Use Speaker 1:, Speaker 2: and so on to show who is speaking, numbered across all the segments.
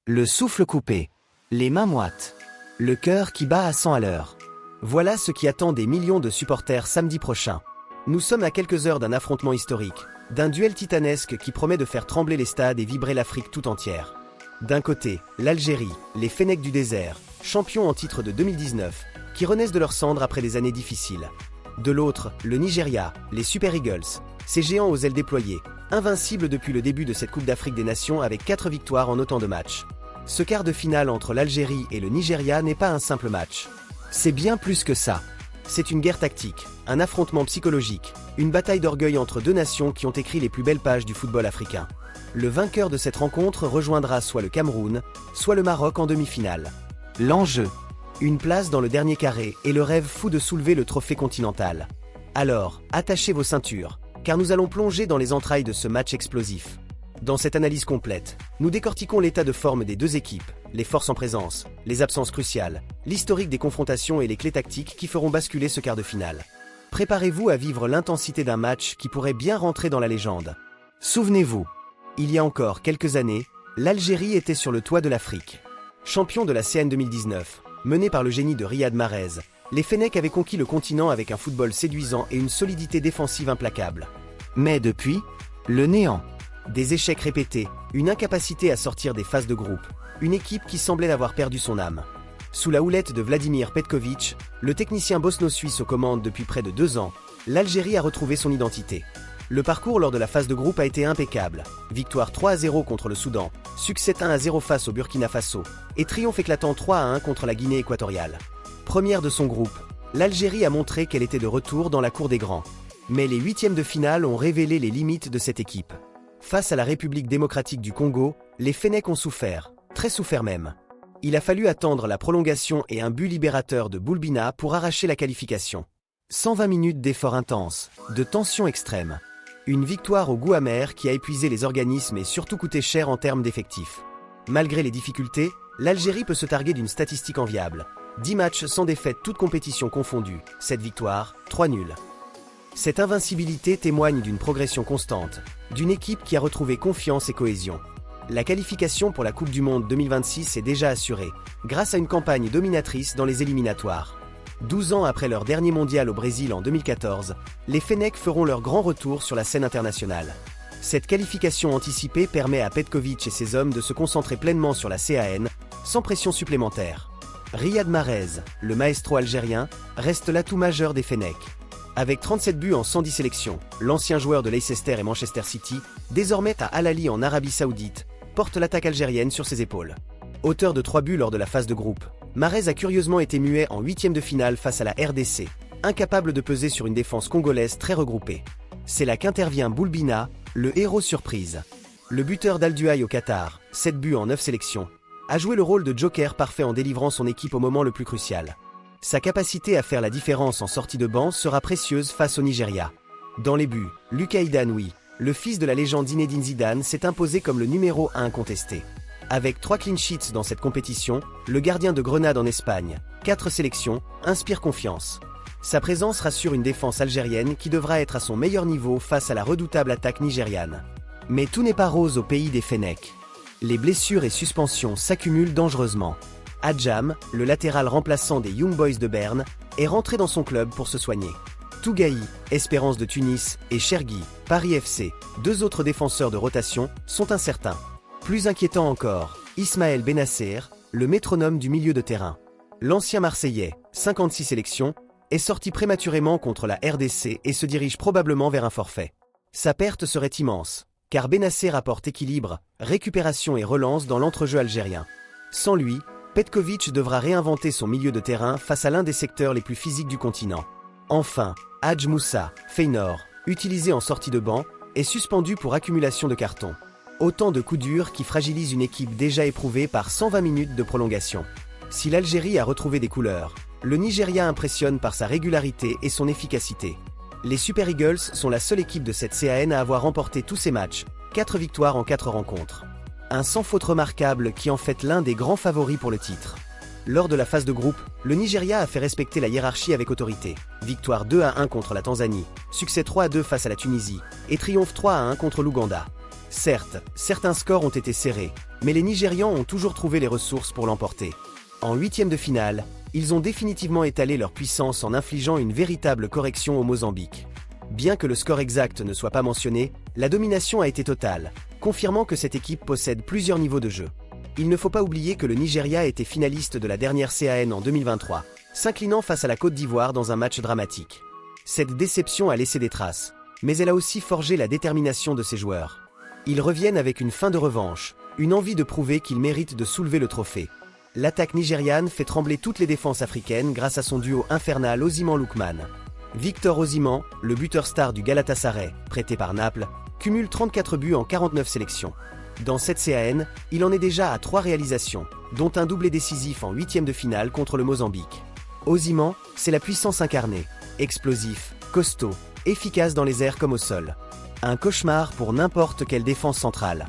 Speaker 1: Le souffle coupé, les mains moites, le cœur qui bat à 100 à l'heure. Voilà ce qui attend des millions de supporters samedi prochain. Nous sommes à quelques heures d'un affrontement historique, d'un duel titanesque qui promet de faire trembler les stades et vibrer l'Afrique tout entière. D'un côté, l'Algérie, les Fennecs du désert, champions en titre de 2019, qui renaissent de leurs cendres après des années difficiles. De l'autre, le Nigeria, les Super Eagles, ces géants aux ailes déployées, invincibles depuis le début de cette Coupe d'Afrique des Nations avec 4 victoires en autant de matchs. Ce quart de finale entre l'Algérie et le Nigeria n'est pas un simple match. C'est bien plus que ça. C'est une guerre tactique, un affrontement psychologique, une bataille d'orgueil entre deux nations qui ont écrit les plus belles pages du football africain. Le vainqueur de cette rencontre rejoindra soit le Cameroun, soit le Maroc en demi-finale. L'enjeu, une place dans le dernier carré et le rêve fou de soulever le trophée continental. Alors, attachez vos ceintures, car nous allons plonger dans les entrailles de ce match explosif. Dans cette analyse complète, nous décortiquons l'état de forme des deux équipes, les forces en présence, les absences cruciales, l'historique des confrontations et les clés tactiques qui feront basculer ce quart de finale. Préparez-vous à vivre l'intensité d'un match qui pourrait bien rentrer dans la légende. Souvenez-vous, il y a encore quelques années, l'Algérie était sur le toit de l'Afrique. Champion de la CAN 2019, mené par le génie de Riyad Mahrez, les Fennecs avaient conquis le continent avec un football séduisant et une solidité défensive implacable. Mais depuis, le néant. Des échecs répétés, une incapacité à sortir des phases de groupe, une équipe qui semblait avoir perdu son âme. Sous la houlette de Vladimir Petković, le technicien bosno-suisse aux commandes depuis près de 2 ans, l'Algérie a retrouvé son identité. Le parcours lors de la phase de groupe a été impeccable. Victoire 3-0 contre le Soudan, succès 1-0 face au Burkina Faso, et triomphe éclatant 3-1 contre la Guinée équatoriale. Première de son groupe, l'Algérie a montré qu'elle était de retour dans la cour des grands. Mais les huitièmes de finale ont révélé les limites de cette équipe. Face à la République démocratique du Congo, les Fennecs ont souffert, très souffert même. Il a fallu attendre la prolongation et un but libérateur de Boulbina pour arracher la qualification. 120 minutes d'efforts intenses, de tensions extrêmes. Une victoire au goût amer qui a épuisé les organismes et surtout coûté cher en termes d'effectifs. Malgré les difficultés, l'Algérie peut se targuer d'une statistique enviable. 10 matchs sans défaite toutes compétitions confondues, 7 victoires, 3 nuls. Cette invincibilité témoigne d'une progression constante, d'une équipe qui a retrouvé confiance et cohésion. La qualification pour la Coupe du Monde 2026 est déjà assurée, grâce à une campagne dominatrice dans les éliminatoires. 12 ans après leur dernier mondial au Brésil en 2014, les Fennecs feront leur grand retour sur la scène internationale. Cette qualification anticipée permet à Petković et ses hommes de se concentrer pleinement sur la CAN, sans pression supplémentaire. Riyad Mahrez, le maestro algérien, reste l'atout majeur des Fennecs. Avec 37 buts en 110 sélections, l'ancien joueur de Leicester et Manchester City, désormais à Al Ahly en Arabie Saoudite, porte l'attaque algérienne sur ses épaules. Auteur de 3 buts lors de la phase de groupe, Mahrez a curieusement été muet en huitième de finale face à la RDC, incapable de peser sur une défense congolaise très regroupée. C'est là qu'intervient Boulbina, le héros surprise. Le buteur d'Al Duhail au Qatar, 7 buts en 9 sélections, a joué le rôle de joker parfait en délivrant son équipe au moment le plus crucial. Sa capacité à faire la différence en sortie de banc sera précieuse face au Nigeria. Dans les buts, Lukaïda Ndoye, le fils de la légende Zinedine Zidane, s'est imposé comme le numéro 1 incontesté. Avec 3 clean sheets dans cette compétition, le gardien de Grenade en Espagne, 4 sélections, inspire confiance. Sa présence rassure une défense algérienne qui devra être à son meilleur niveau face à la redoutable attaque nigériane. Mais tout n'est pas rose au pays des Fennecs. Les blessures et suspensions s'accumulent dangereusement. Adjam, le latéral remplaçant des Young Boys de Berne, est rentré dans son club pour se soigner. Tougaï, Espérance de Tunis, et Chergui, Paris FC, 2 autres défenseurs de rotation, sont incertains. Plus inquiétant encore, Ismaël Benasser, le métronome du milieu de terrain. L'ancien Marseillais, 56 sélections, est sorti prématurément contre la RDC et se dirige probablement vers un forfait. Sa perte serait immense, car Benasser apporte équilibre, récupération et relance dans l'entrejeu algérien. Sans lui, Petković devra réinventer son milieu de terrain face à l'un des secteurs les plus physiques du continent. Enfin, Hadj Moussa, Feyenoord, utilisé en sortie de banc, est suspendu pour accumulation de cartons. Autant de coups durs qui fragilisent une équipe déjà éprouvée par 120 minutes de prolongation. Si l'Algérie a retrouvé des couleurs, le Nigeria impressionne par sa régularité et son efficacité. Les Super Eagles sont la seule équipe de cette CAN à avoir remporté tous ses matchs, 4 victoires en 4 rencontres. Un sans faute remarquable qui en fait l'un des grands favoris pour le titre. Lors de la phase de groupe, le Nigeria a fait respecter la hiérarchie avec autorité. Victoire 2-1 contre la Tanzanie, succès 3-2 face à la Tunisie, et triomphe 3-1 contre l'Ouganda. Certes, certains scores ont été serrés, mais les Nigérians ont toujours trouvé les ressources pour l'emporter. En huitième de finale, ils ont définitivement étalé leur puissance en infligeant une véritable correction au Mozambique. Bien que le score exact ne soit pas mentionné, la domination a été totale, confirmant que cette équipe possède plusieurs niveaux de jeu. Il ne faut pas oublier que le Nigeria était finaliste de la dernière CAN en 2023, s'inclinant face à la Côte d'Ivoire dans un match dramatique. Cette déception a laissé des traces, mais elle a aussi forgé la détermination de ses joueurs. Ils reviennent avec une faim de revanche, une envie de prouver qu'ils méritent de soulever le trophée. L'attaque nigériane fait trembler toutes les défenses africaines grâce à son duo infernal Osimhen-Lookman. Victor Osimhen, le buteur star du Galatasaray, prêté par Naples, cumule 34 buts en 49 sélections. Dans cette CAN, il en est déjà à 3 réalisations, dont un doublé décisif en huitième de finale contre le Mozambique. Osimhen, c'est la puissance incarnée, explosif, costaud, efficace dans les airs comme au sol. Un cauchemar pour n'importe quelle défense centrale.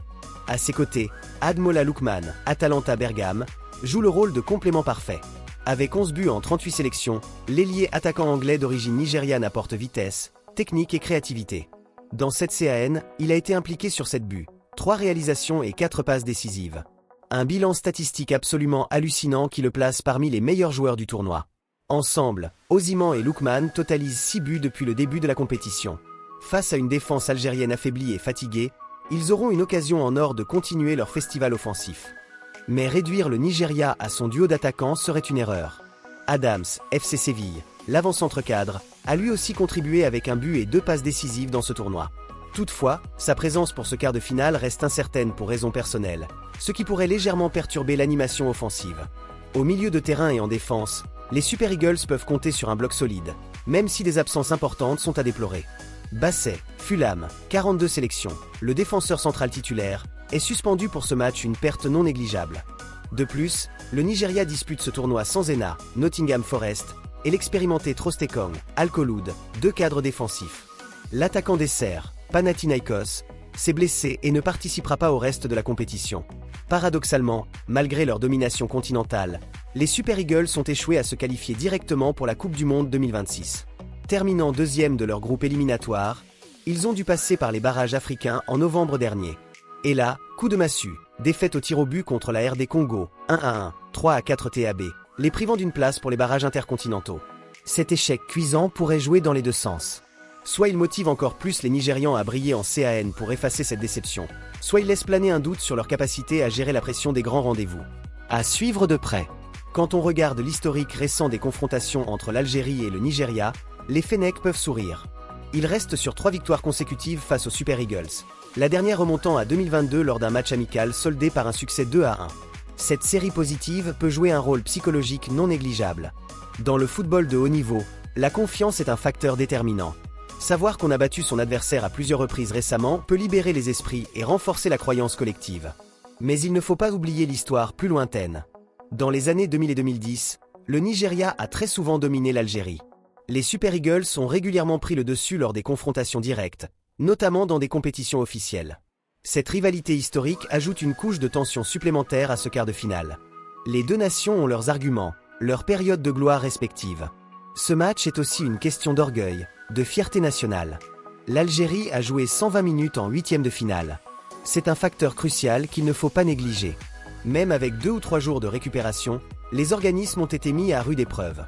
Speaker 1: À ses côtés, Ademola Lookman, Atalanta Bergame, joue le rôle de complément parfait. Avec 11 buts en 38 sélections, l'ailier attaquant anglais d'origine nigériane apporte vitesse, technique et créativité. Dans cette CAN, il a été impliqué sur 7 buts, 3 réalisations et 4 passes décisives. Un bilan statistique absolument hallucinant qui le place parmi les meilleurs joueurs du tournoi. Ensemble, Osimhen et Lookman totalisent 6 buts depuis le début de la compétition. Face à une défense algérienne affaiblie et fatiguée, ils auront une occasion en or de continuer leur festival offensif. Mais réduire le Nigeria à son duo d'attaquants serait une erreur. Adams, FC Séville, l'avant-centre cadre, a lui aussi contribué avec un but et 2 passes décisives dans ce tournoi. Toutefois, sa présence pour ce quart de finale reste incertaine pour raisons personnelles, ce qui pourrait légèrement perturber l'animation offensive. Au milieu de terrain et en défense, les Super Eagles peuvent compter sur un bloc solide, même si des absences importantes sont à déplorer. Basset, Fulham, 42 sélections, le défenseur central titulaire, est suspendu pour ce match, une perte non négligeable. De plus, le Nigeria dispute ce tournoi sans Ena, Nottingham Forest, et l'expérimenté Trostekong, Al-Kholoud, 2 cadres défensifs. L'attaquant des Serres, Panathinaikos, s'est blessé et ne participera pas au reste de la compétition. Paradoxalement, malgré leur domination continentale, les Super Eagles sont échoués à se qualifier directement pour la Coupe du Monde 2026. Terminant deuxième de leur groupe éliminatoire, ils ont dû passer par les barrages africains en novembre dernier. Et là, coup de massue, défaite au tir au but contre la RD Congo, 1-1, 3-4 TAB, les privant d'une place pour les barrages intercontinentaux. Cet échec cuisant pourrait jouer dans les deux sens. Soit il motive encore plus les Nigérians à briller en CAN pour effacer cette déception, soit il laisse planer un doute sur leur capacité à gérer la pression des grands rendez-vous. À suivre de près. Quand on regarde l'historique récent des confrontations entre l'Algérie et le Nigeria, les Fennecs peuvent sourire. Ils restent sur 3 victoires consécutives face aux Super Eagles, la dernière remontant à 2022 lors d'un match amical soldé par un succès 2-1. Cette série positive peut jouer un rôle psychologique non négligeable. Dans le football de haut niveau, la confiance est un facteur déterminant. Savoir qu'on a battu son adversaire à plusieurs reprises récemment peut libérer les esprits et renforcer la croyance collective. Mais il ne faut pas oublier l'histoire plus lointaine. Dans les années 2000 et 2010, le Nigeria a très souvent dominé l'Algérie. Les Super Eagles ont régulièrement pris le dessus lors des confrontations directes, notamment dans des compétitions officielles. Cette rivalité historique ajoute une couche de tension supplémentaire à ce quart de finale. Les deux nations ont leurs arguments, leurs périodes de gloire respectives. Ce match est aussi une question d'orgueil, de fierté nationale. L'Algérie a joué 120 minutes en huitième de finale. C'est un facteur crucial qu'il ne faut pas négliger. Même avec 2 ou 3 jours de récupération, les organismes ont été mis à rude épreuve.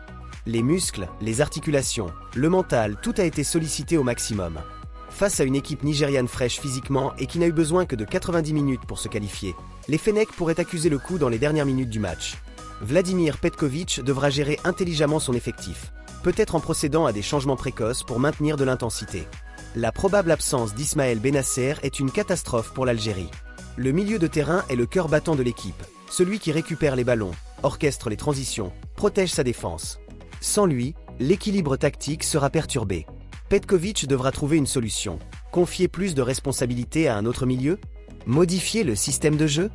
Speaker 1: Les muscles, les articulations, le mental, tout a été sollicité au maximum. Face à une équipe nigériane fraîche physiquement et qui n'a eu besoin que de 90 minutes pour se qualifier, les Fennecs pourraient accuser le coup dans les dernières minutes du match. Vladimir Petkovic devra gérer intelligemment son effectif, peut-être en procédant à des changements précoces pour maintenir de l'intensité. La probable absence d'Ismaël Benasser est une catastrophe pour l'Algérie. Le milieu de terrain est le cœur battant de l'équipe, celui qui récupère les ballons, orchestre les transitions, protège sa défense. Sans lui, l'équilibre tactique sera perturbé. Petkovic devra trouver une solution. Confier plus de responsabilités à un autre milieu? Modifier le système de jeu?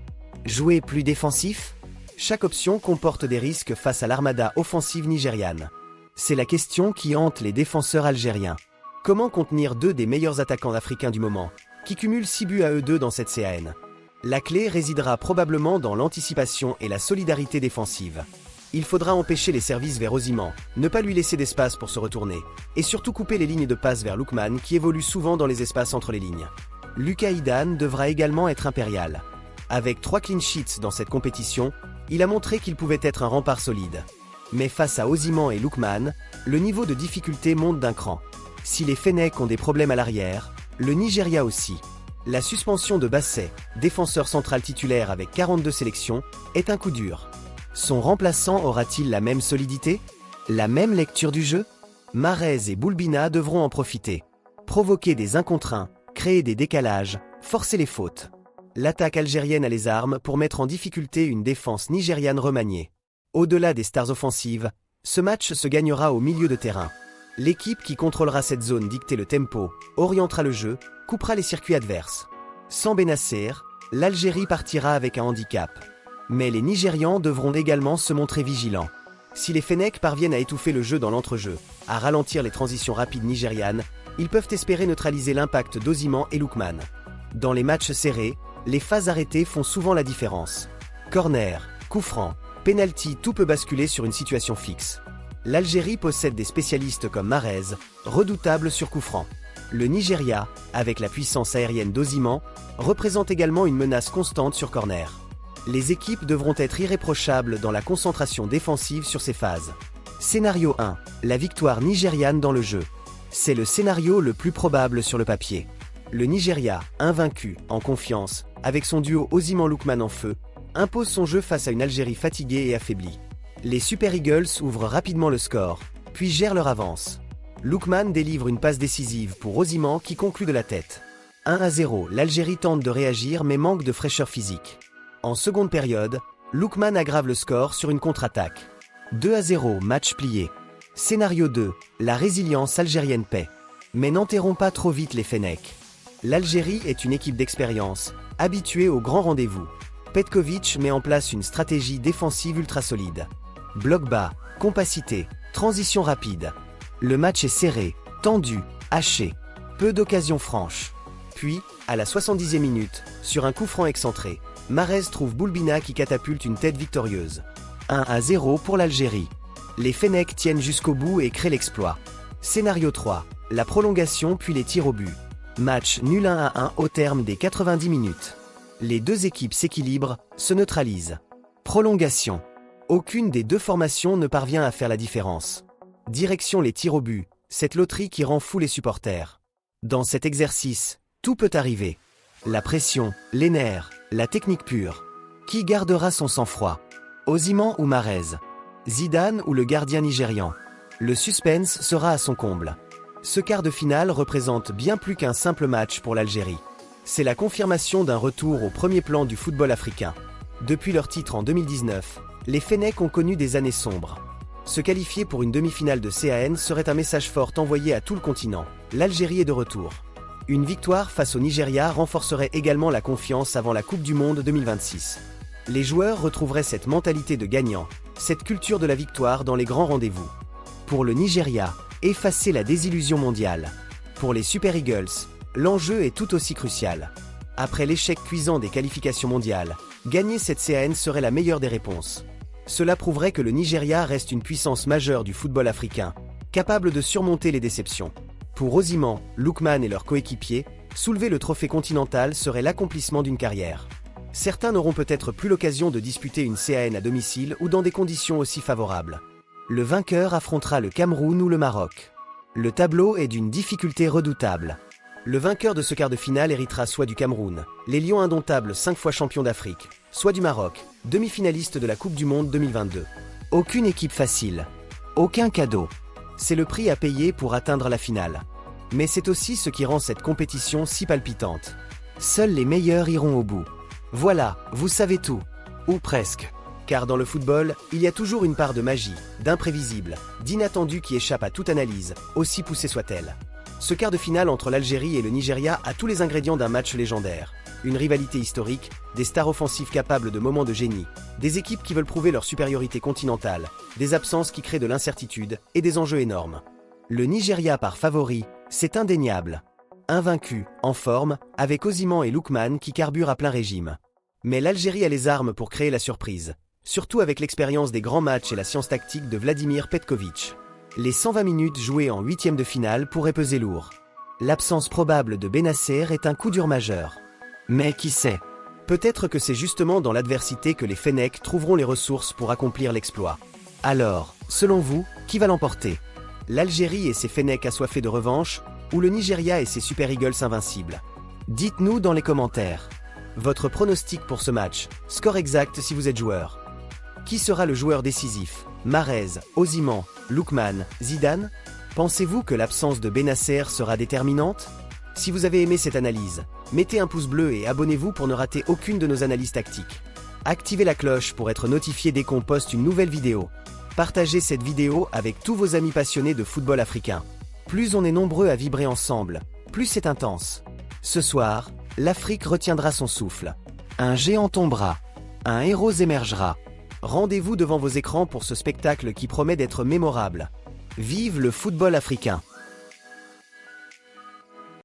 Speaker 1: Jouer plus défensif? Chaque option comporte des risques face à l'armada offensive nigériane. C'est la question qui hante les défenseurs algériens. Comment contenir 2 des meilleurs attaquants africains du moment, qui cumulent 6 buts à eux 2 dans cette CAN? La clé résidera probablement dans l'anticipation et la solidarité défensive. Il faudra empêcher les services vers Osimhen, ne pas lui laisser d'espace pour se retourner, et surtout couper les lignes de passe vers Lookman qui évoluent souvent dans les espaces entre les lignes. Lucas Hidane devra également être impérial. Avec 3 clean sheets dans cette compétition, il a montré qu'il pouvait être un rempart solide. Mais face à Osimhen et Lookman, le niveau de difficulté monte d'un cran. Si les Fennecs ont des problèmes à l'arrière, le Nigeria aussi. La suspension de Bassey, défenseur central titulaire avec 42 sélections, est un coup dur. Son remplaçant aura-t-il la même solidité? La même lecture du jeu? Mahrez et Boulbina devront en profiter. Provoquer des 1 contre 1, créer des décalages, forcer les fautes. L'attaque algérienne a les armes pour mettre en difficulté une défense nigériane remaniée. Au-delà des stars offensives, ce match se gagnera au milieu de terrain. L'équipe qui contrôlera cette zone dicter le tempo, orientera le jeu, coupera les circuits adverses. Sans Benasser, l'Algérie partira avec un handicap. Mais les Nigérians devront également se montrer vigilants. Si les Fennecs parviennent à étouffer le jeu dans l'entrejeu, à ralentir les transitions rapides nigérianes, ils peuvent espérer neutraliser l'impact d'Osimhen et Lookman. Dans les matchs serrés, les phases arrêtées font souvent la différence. Corner, coup franc, penalty, tout peut basculer sur une situation fixe. L'Algérie possède des spécialistes comme Mahrez, redoutable sur coup franc. Le Nigeria, avec la puissance aérienne d'Osimhen, représente également une menace constante sur corner. Les équipes devront être irréprochables dans la concentration défensive sur ces phases. Scénario 1. La victoire nigériane dans le jeu. C'est le scénario le plus probable sur le papier. Le Nigeria, invaincu, en confiance, avec son duo Osimhen-Lookman en feu, impose son jeu face à une Algérie fatiguée et affaiblie. Les Super Eagles ouvrent rapidement le score, puis gèrent leur avance. Lookman délivre une passe décisive pour Osimhen qui conclut de la tête. 1-0, l'Algérie tente de réagir mais manque de fraîcheur physique. En seconde période, Lookman aggrave le score sur une contre-attaque. 2-0, match plié. Scénario 2, la résilience algérienne paie. Mais n'enterrons pas trop vite les Fennecs. L'Algérie est une équipe d'expérience, habituée aux grands rendez-vous. Petkovic met en place une stratégie défensive ultra solide. Bloc bas, compacité, transition rapide. Le match est serré, tendu, haché. Peu d'occasions franches. Puis, à la 70e minute, sur un coup franc excentré, Mahrez trouve Boulbina qui catapulte une tête victorieuse. 1-0 pour l'Algérie. Les Fennecs tiennent jusqu'au bout et créent l'exploit. Scénario 3, la prolongation puis les tirs au but. Match nul 1-1 au terme des 90 minutes. Les deux équipes s'équilibrent, se neutralisent. Prolongation. Aucune des deux formations ne parvient à faire la différence. Direction les tirs au but, cette loterie qui rend fou les supporters. Dans cet exercice, tout peut arriver. La pression, les nerfs, la technique pure. Qui gardera son sang-froid? Osimhen ou Mahrez? Zidane ou le gardien nigérian? Le suspense sera à son comble. Ce quart de finale représente bien plus qu'un simple match pour l'Algérie. C'est la confirmation d'un retour au premier plan du football africain. Depuis leur titre en 2019, les Fennecs ont connu des années sombres. Se qualifier pour une demi-finale de CAN serait un message fort envoyé à tout le continent. L'Algérie est de retour. Une victoire face au Nigeria renforcerait également la confiance avant la Coupe du Monde 2026. Les joueurs retrouveraient cette mentalité de gagnant, cette culture de la victoire dans les grands rendez-vous. Pour le Nigeria, effacer la désillusion mondiale. Pour les Super Eagles, l'enjeu est tout aussi crucial. Après l'échec cuisant des qualifications mondiales, gagner cette CAN serait la meilleure des réponses. Cela prouverait que le Nigeria reste une puissance majeure du football africain, capable de surmonter les déceptions. Pour Osimhen, Lookman et leurs coéquipiers, soulever le trophée continental serait l'accomplissement d'une carrière. Certains n'auront peut-être plus l'occasion de disputer une CAN à domicile ou dans des conditions aussi favorables. Le vainqueur affrontera le Cameroun ou le Maroc. Le tableau est d'une difficulté redoutable. Le vainqueur de ce quart de finale héritera soit du Cameroun, les Lions indomptables 5 fois champions d'Afrique, soit du Maroc, demi-finaliste de la Coupe du Monde 2022. Aucune équipe facile. Aucun cadeau. C'est le prix à payer pour atteindre la finale. Mais c'est aussi ce qui rend cette compétition si palpitante. Seuls les meilleurs iront au bout. Voilà, vous savez tout. Ou presque. Car dans le football, il y a toujours une part de magie, d'imprévisible, d'inattendu qui échappe à toute analyse, aussi poussée soit-elle. Ce quart de finale entre l'Algérie et le Nigeria a tous les ingrédients d'un match légendaire. Une rivalité historique, des stars offensives capables de moments de génie, des équipes qui veulent prouver leur supériorité continentale, des absences qui créent de l'incertitude et des enjeux énormes. Le Nigeria par favori, c'est indéniable. Invaincu, en forme, avec Osimhen et Lookman qui carburent à plein régime. Mais l'Algérie a les armes pour créer la surprise, surtout avec l'expérience des grands matchs et la science tactique de Vladimir Petkovic. Les 120 minutes jouées en huitième de finale pourraient peser lourd. L'absence probable de Bennacer est un coup dur majeur. Mais qui sait? Peut-être que c'est justement dans l'adversité que les Fennecs trouveront les ressources pour accomplir l'exploit. Alors, selon vous, qui va l'emporter? L'Algérie et ses Fennecs assoiffés de revanche, ou le Nigeria et ses Super Eagles invincibles? Dites-nous dans les commentaires. Votre pronostic pour ce match, score exact si vous êtes joueur. Qui sera le joueur décisif? Mahrez, Osimhen, Lookman, Zidane? Pensez-vous que l'absence de Bennacer sera déterminante? Si vous avez aimé cette analyse, mettez un pouce bleu et abonnez-vous pour ne rater aucune de nos analyses tactiques. Activez la cloche pour être notifié dès qu'on poste une nouvelle vidéo. Partagez cette vidéo avec tous vos amis passionnés de football africain. Plus on est nombreux à vibrer ensemble, plus c'est intense. Ce soir, l'Afrique retiendra son souffle. Un géant tombera. Un héros émergera. Rendez-vous devant vos écrans pour ce spectacle qui promet d'être mémorable. Vive le football africain!